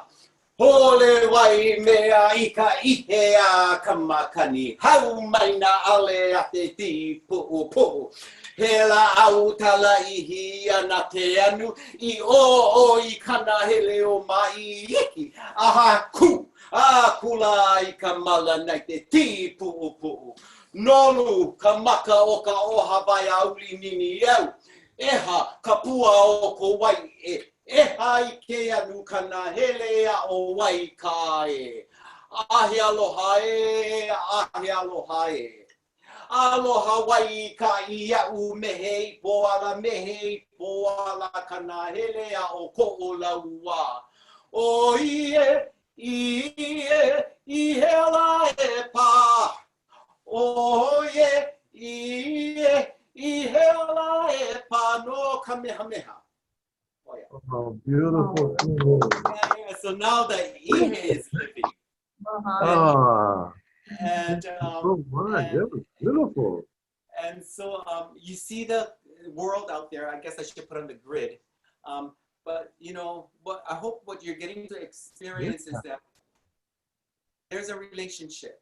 hole wai mea ika ihe a kamakani, hau mai na ale a te ti pu'u. Hela au tala ihi ana te anu, I o I kana hele o mai iki, aha ku, a kula I ka mala nai te ti pu'u. Nolu ka maka o ka oha vai auli nini au. Eha kapua o ko wai eha I ke anu kana hele a o wai ka e. Ahi aloha e, ahi aloha e. Aloha wai ka ia u mehe po ala kana hele a o ko o laua. O I hela e pa. O I hela e pa no kamehameha. Oh, yeah. Oh, beautiful. Yeah, so now the Ihe is living. And, Oh my, that was beautiful. And so you see the world out there. I guess I should put on the grid. But you know, what I hope what you're getting to experience is that there's a relationship.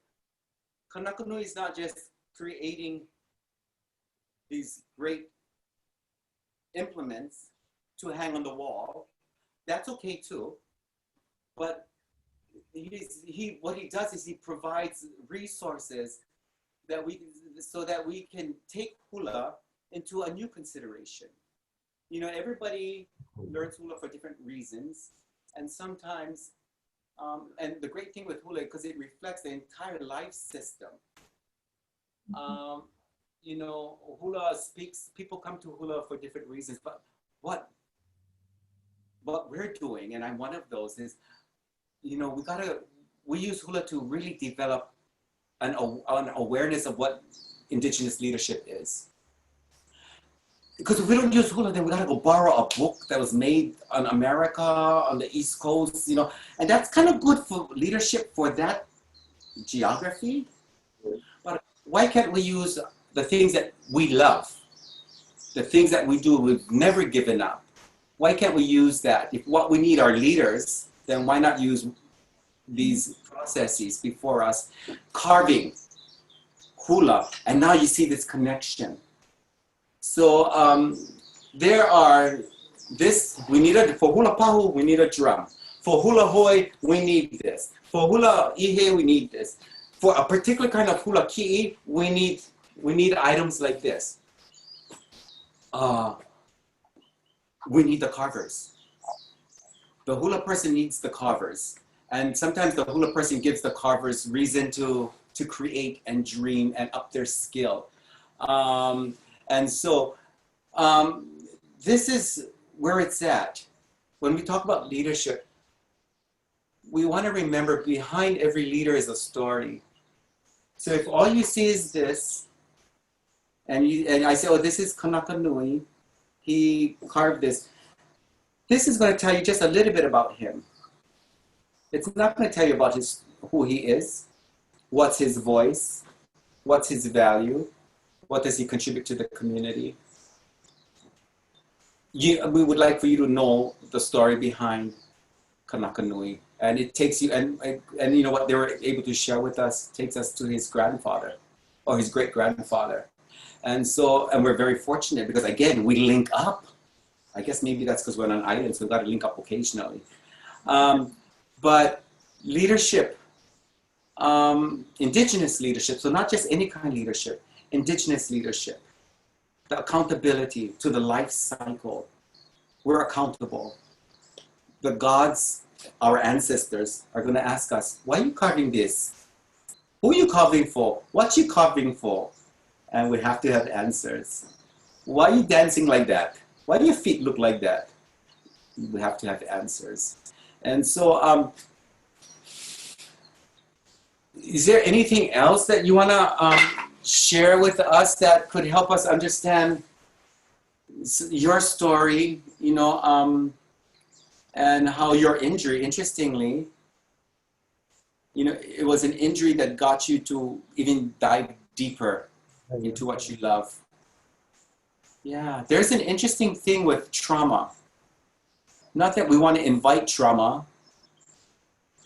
Kanakanui is not just creating these great implements to hang on the wall. That's okay too. But what he does is he provides resources that so that we can take hula into a new consideration. You know, everybody learns hula for different reasons, and sometimes, and the great thing with hula, because it reflects the entire life system. You know, hula speaks, people come to hula for different reasons, but what we're doing, and I'm one of those, is, you know, we use hula to really develop an awareness of what Indigenous leadership is. Because if we don't use hula, then we gotta go borrow a book that was made on America, on the East Coast, you know, and that's kind of good for leadership for that geography. But why can't we use the things that we love, the things that we do, we've never given up? Why can't we use that? If what we need are leaders, then why not use these processes before us? Carving, hula, and now you see this connection. So there are we need for hula pahu, we need a drum. For hula hoi, we need this. For hula ihe, we need this. For a particular kind of hula ki'i, we need items like this. We need the carvers. The hula person needs the carvers. And sometimes the hula person gives the carvers reason to create and dream and up their skill. And so this is where it's at. When we talk about leadership, we want to remember behind every leader is a story. So if all you see is this, and I say, oh, this is Kanakanui, he carved this. This is going to tell you just a little bit about him. It's not going to tell you about who he is, what's his voice, what's his value, what does he contribute to the community. We would like for you to know the story behind Kanakanui. And it takes you, and you know what they were able to share with us, takes us to his grandfather, or his great-grandfather. And so, and we're very fortunate because, again, we link up. I guess maybe that's because we're on an island, so we've got to link up occasionally. But leadership, Indigenous leadership, so not just any kind of leadership, Indigenous leadership, the accountability to the life cycle. We're accountable. The gods, our ancestors, are going to ask us, why are you carving this? Who you covering for? What you covering for? And we have to have answers. Why are you dancing like that? Why do your feet look like that? We have to have answers. And so, is there anything else that you want to share with us that could help us understand your story, you know, and how your injury, interestingly, you know, it was an injury that got you to even dive deeper into what you love. Yeah, there's an interesting thing with trauma. Not that we want to invite trauma,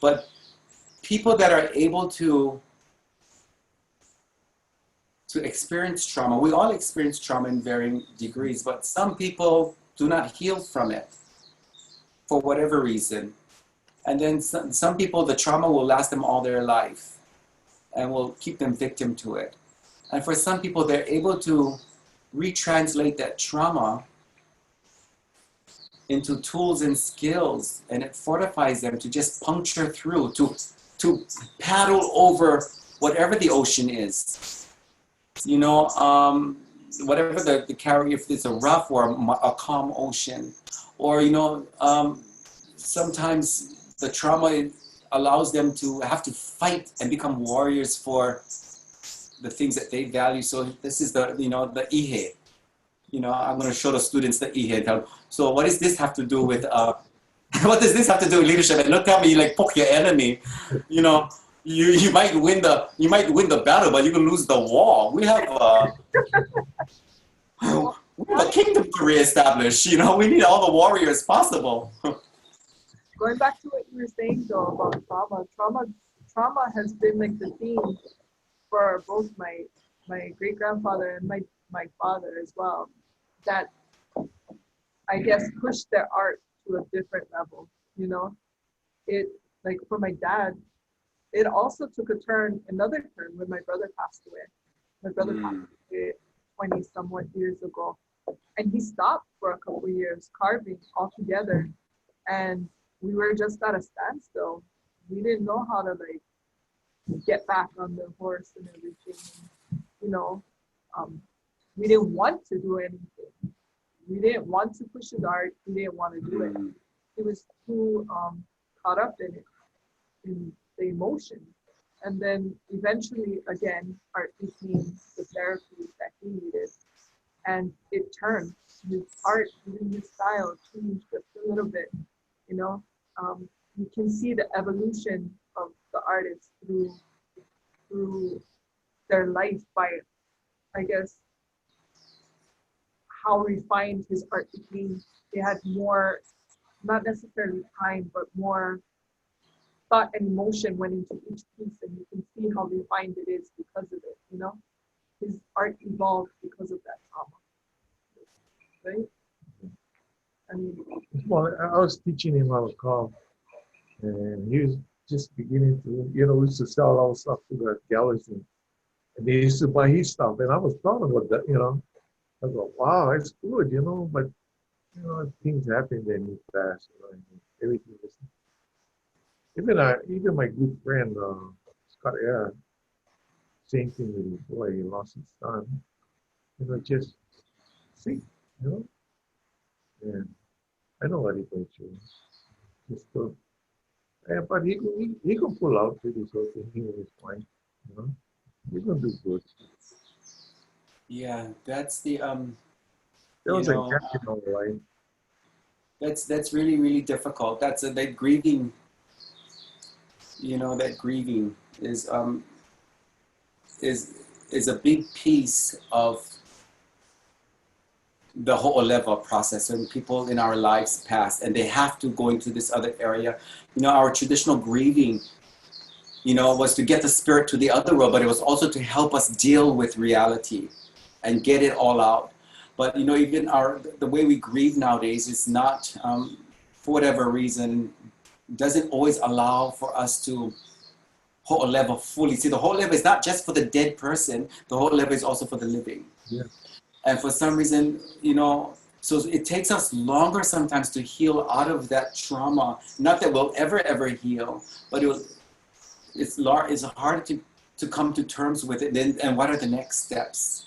but people that are able to experience trauma, we all experience trauma in varying degrees, but some people do not heal from it for whatever reason. And then some people, the trauma will last them all their life and will keep them victim to it. And for some people, they're able to retranslate that trauma into tools and skills, and it fortifies them to just puncture through, to paddle over whatever the ocean is. You know, whatever the carrier, if it's a rough or a calm ocean, or, you know, sometimes the trauma allows them to have to fight and become warriors for the things that they value. So this is the, you know, the ihe. You know, I'm going to show the students the ihe and tell them, so what does this have to do with, what does this have to do with leadership? And don't tell me you like poke your enemy, you know. You might win the battle, but you can lose the war. We have a kingdom to reestablish. You know, we need all the warriors possible. Going back to what you were saying though about trauma has been like the theme for both my great grandfather and my father as well. That I guess pushed their art to a different level. You know, it like for my dad. It also took another turn when my brother passed away. My brother passed away 20 somewhat years ago. And he stopped for a couple of years carving altogether. And we were just at a standstill. We didn't know how to like get back on the horse and everything. You know, we didn't want to do anything. We didn't want to push his art. We didn't want to do it. He was too caught up in it. In the emotion. And then eventually, again, art became the therapy that he needed. And it turned. His art, even his style changed just a little bit. You know, you can see the evolution of the artist through their life by, I guess, how refined his art became. They had more, not necessarily time, but more thought and emotion went into each piece, and you can see how refined it is because of it, you know? His art evolved because of that trauma, right? I mean, well, I was teaching him how to carve, and he was just beginning to, you know, we used to sell our stuff to the galleries, and they used to buy his stuff, and I was proud of that, you know? I go, wow, it's good, you know, but, you know, things happen, then he passed, you know, and everything was. Even my good friend Scott Air, same thing with his boy. He lost his son. You know, just see, you know. And I know what he goes through. Just but he can pull out with his whole thing. He was fine. You know, he's gonna do good. Yeah, that's the There was a know, gap in our life. that's really, really difficult. That's that grieving. You know, that grieving is a big piece of the whole level process. When people in our lives pass and they have to go into this other area, you know, our traditional grieving, you know, was to get the spirit to the other world, but it was also to help us deal with reality and get it all out. But, you know, even the way we grieve nowadays is not, for whatever reason, doesn't always allow for us to whole level fully. See, the whole level is not just for the dead person, the whole level is also for the living. Yeah. And for some reason, you know, so it takes us longer sometimes to heal out of that trauma. Not that we'll ever heal, but it's hard to to come to terms with it, and what are the next steps?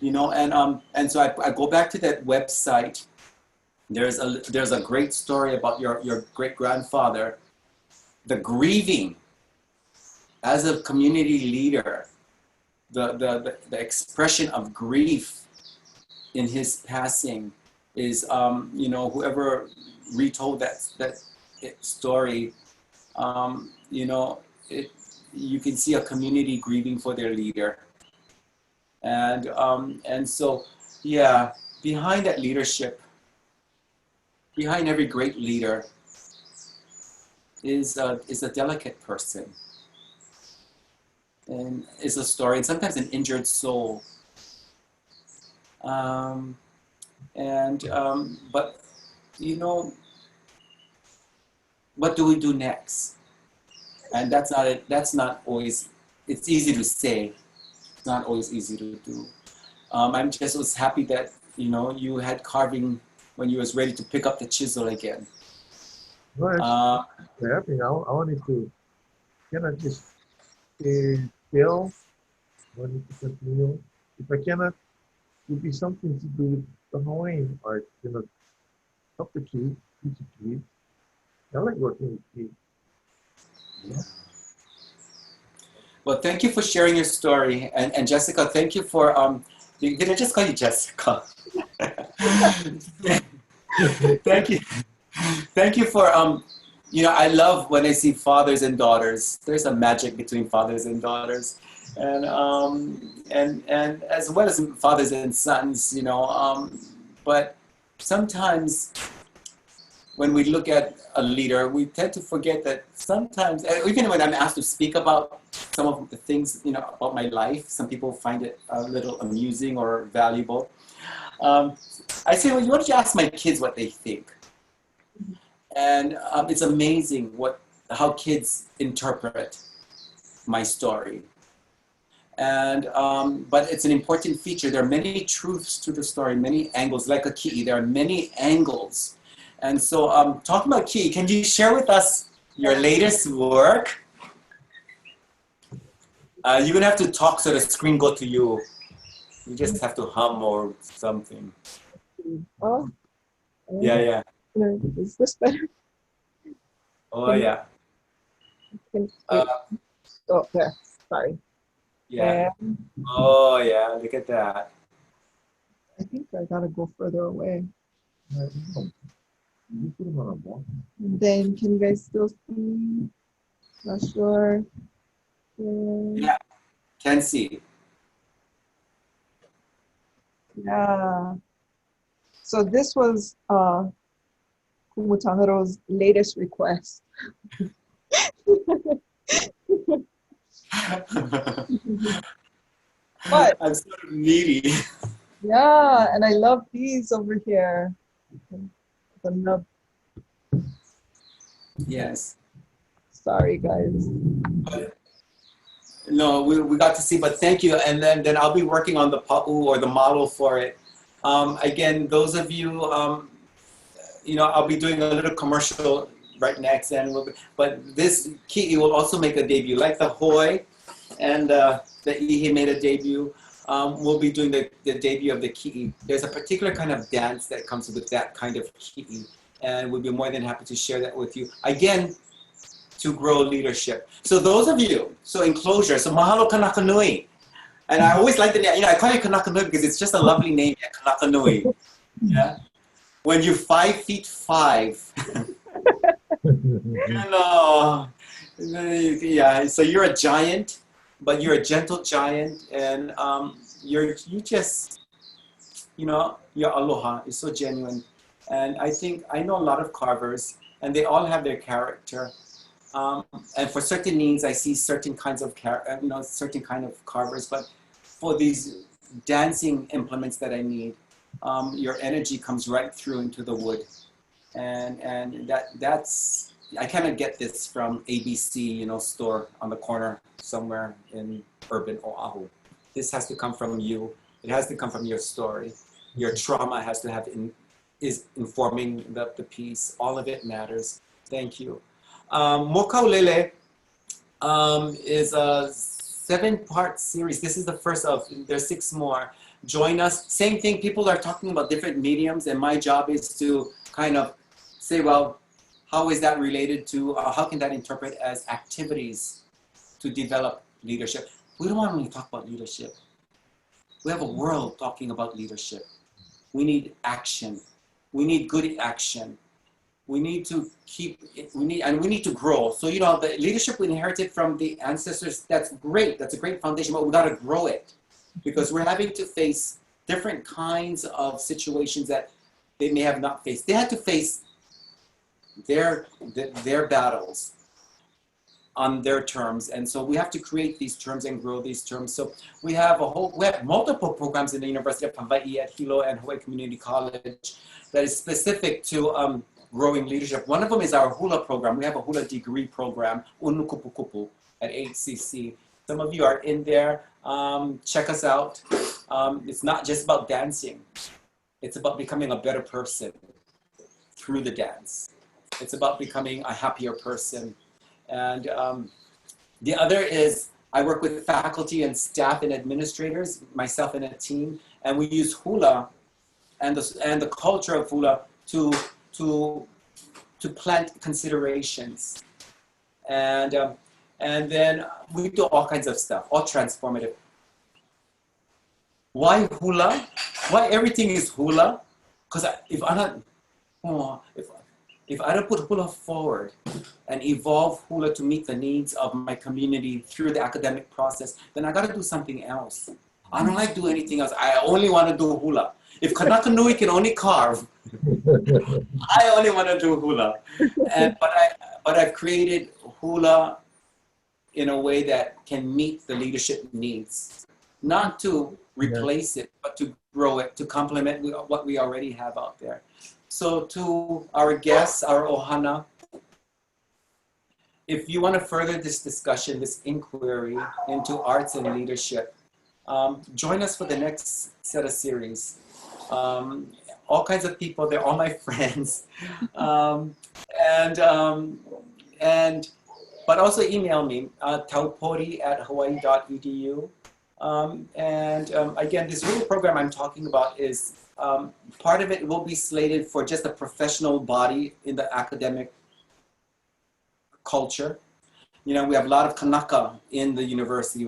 You know, and so I go back to that website. There's a great story about your great grandfather, the grieving as a community leader, the expression of grief in his passing is, you know, whoever retold that story, you know, you can see a community grieving for their leader. And so, yeah, behind that leadership, behind every great leader is a delicate person, and is a story, and sometimes an injured soul. But you know, what do we do next? And that's not it. That's not always. It's easy to say. It's not always easy to do. I'm just was happy that, you know, you had carving when you was ready to pick up the chisel again. Well, actually, happy. I wanted to cannot just stay still. I wanted to continue. If I cannot, it would be something to do with the Hawaiian art. You know, help the kids, teach the kids. I like working with kids. Yeah. Well, thank you for sharing your story, and Jessica, thank you for did I just call you Jessica? Thank you. Thank you for, you know, I love when I see fathers and daughters. There's a magic between fathers and daughters, and as well as fathers and sons, you know. But sometimes when we look at a leader, we tend to forget that sometimes, even when I'm asked to speak about some of the things, you know, about my life, some people find it a little amusing or valuable. I say, well, why don't you ask my kids what they think? And it's amazing how kids interpret my story. And but it's an important feature. There are many truths to the story, many angles, like a ki'i. There are many angles. And so talking about ki'i, can you share with us your latest work? You're gonna have to talk so the screen go to you. You just have to hum or something. Oh, Yeah. is this better? Oh, yeah. Oh, there. Sorry. Yeah. And Oh, yeah. Look at that. I think I gotta go further away. You put them on a wall. And then, can you guys still see? Not sure. Yeah. Can see. Yeah. So this was Kumutaharo's latest request. But I'm sort of needy. yeah, and I love these over here. The nub. Yes. Sorry, guys. No, we got to see, but thank you. And then I'll be working on the pa'u or the model for it. Again, those of you, you know, I'll be doing a little commercial right next, but this ki'i will also make a debut, like the hoi and the ihi made a debut. We'll be doing the debut of the ki'i. There's a particular kind of dance that comes with that kind of ki'i, and we'll be more than happy to share that with you. Again, to grow leadership. So those of you, so in closure, so mahalo Kanakanui. And I always like the name, you know, I call you Kanakanui because it's just a lovely name, yeah, Kanakanui. Yeah. When you're 5'5", you know, yeah, so you're a giant, but you're a gentle giant, and you just, you know, your aloha is so genuine. And I know a lot of carvers, and they all have their character. And for certain needs, I see certain kinds of certain kind of carvers. But for these dancing implements that I need, your energy comes right through into the wood, and that's I cannot get this from ABC, you know, store on the corner somewhere in urban Oahu. This has to come from you. It has to come from your story. Your trauma has to is informing the piece. All of it matters. Thank you. Mōkaulele is a 7-part series. This is the first of, there's 6 more. Join us. Same thing, people are talking about different mediums, and my job is to kind of say, well, how is that related to, how can that interpret as activities to develop leadership? We don't want to only talk about leadership. We have a world talking about leadership. We need action. We need good action. We need to keep, we need to grow. So, you know, the leadership we inherited from the ancestors, that's great. That's a great foundation, but we got to grow it because we're having to face different kinds of situations that they may have not faced. They had to face their battles on their terms, and so we have to create these terms and grow these terms. So we have multiple programs in the University of Hawaii at Hilo and Hawaii Community College that is specific to growing leadership. One of them is our hula program. We have a hula degree program, Unukupukupu, at HCC. Some of you are in there. Check us out. It's not just about dancing. It's about becoming a better person through the dance. It's about becoming a happier person. And the other is I work with faculty and staff and administrators, myself and a team, and we use hula and the culture of hula to plant considerations. And then we do all kinds of stuff, all transformative. Why hula? Why everything is hula? Because if I don't put hula forward and evolve hula to meet the needs of my community through the academic process, then I got to do something else. I don't like do anything else. I only want to do hula. If Kanakanui can only carve, I only want to do hula. But I've created hula in a way that can meet the leadership needs, not to replace it, but to grow it, to complement what we already have out there. So to our guests, our ohana, if you want to further this discussion, this inquiry into arts and leadership, join us for the next set of series. All kinds of people, they're all my friends. But also email me, taupori@hawaii.edu. Again, this little program I'm talking about is, part of it will be slated for just a professional body in the academic culture. You know, we have a lot of Kanaka in the university,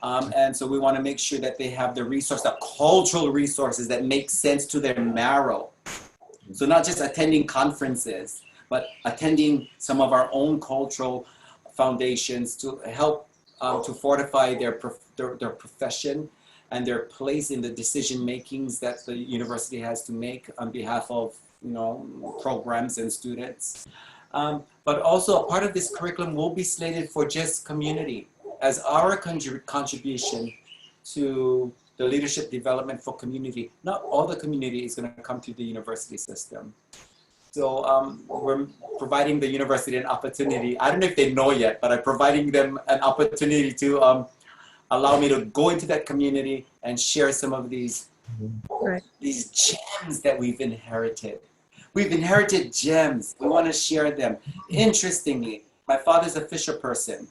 and so we want to make sure that they have the resource, the cultural resources that make sense to their marrow. So not just attending conferences, but attending some of our own cultural foundations to help to fortify their profession and their place in the decision makings that the university has to make on behalf of, you know, programs and students. But also a part of this curriculum will be slated for just community as our contribution to the leadership development for community. Not all the community is going to come to the university system. So we're providing the university an opportunity. I don't know if they know yet, but I'm providing them an opportunity to allow me to go into that community and share some of these gems that we've inherited. We've inherited gems. We want to share them. Interestingly, my father's a fisher person.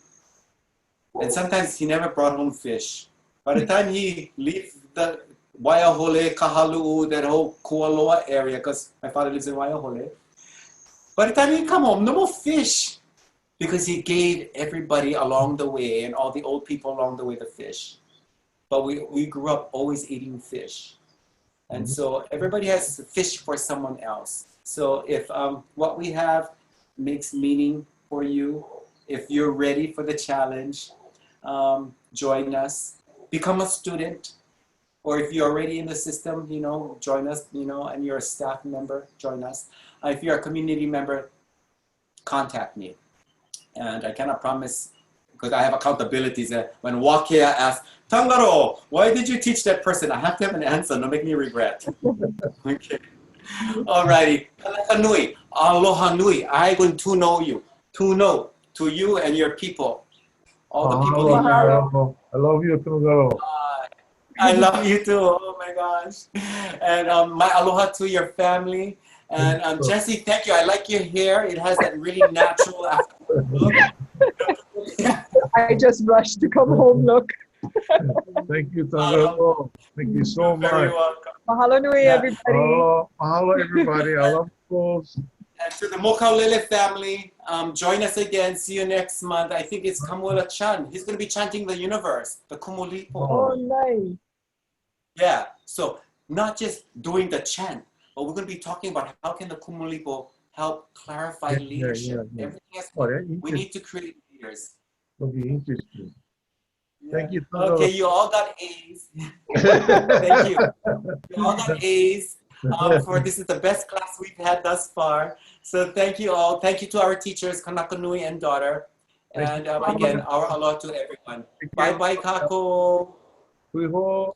And sometimes he never brought home fish. By the time he left the Waiahole, Kahalu'u, that whole Kualoa area, because my father lives in Waiahole. By the time he come home, no more fish. Because he gave everybody along the way and all the old people along the way the fish. But we grew up always eating fish. And so everybody has fish for someone else. So if what we have makes meaning for you, if you're ready for the challenge, join us. Become a student. Or if you're already in the system, you know, join us, you know, and you're a staff member, join us. If you're a community member, contact me. And I cannot promise, because I have accountabilities. When Wakia asks, Tangaro, why did you teach that person? I have to have an answer, don't make me regret. Okay. Alrighty. Kanakanui, aloha nui. I going to know you. To know, to you and your people. All the people in your... I love you, Tungaro. I love you too. Oh my gosh. And my aloha to your family. And Jesse, thank you. I like your hair. It has that really natural look. I just rushed to come home, look. Thank you, Tagalo. Thank you so You're very much. welcome. Mahalo nui, Yeah. everybody. Mahalo, everybody. I love folks. And to the Mōkaulele family, join us again. See you next month. I think it's Kamula Chan. He's going to be chanting the universe, the Kumulipo. Oh, nice. Yeah. So not just doing the chant, but we're going to be talking about how can the Kumulipo help clarify leadership. Everything has, we need to create leaders. It'll be interesting. Yeah. Thank you, Tagalo. Okay, you all got A's. Thank you. You all got A's. For this is the best class we've had thus far. So thank you all. Thank you to our teachers, Kanakanui and daughter. And again, our aloha to everyone. Bye bye, Kako. Kuiho.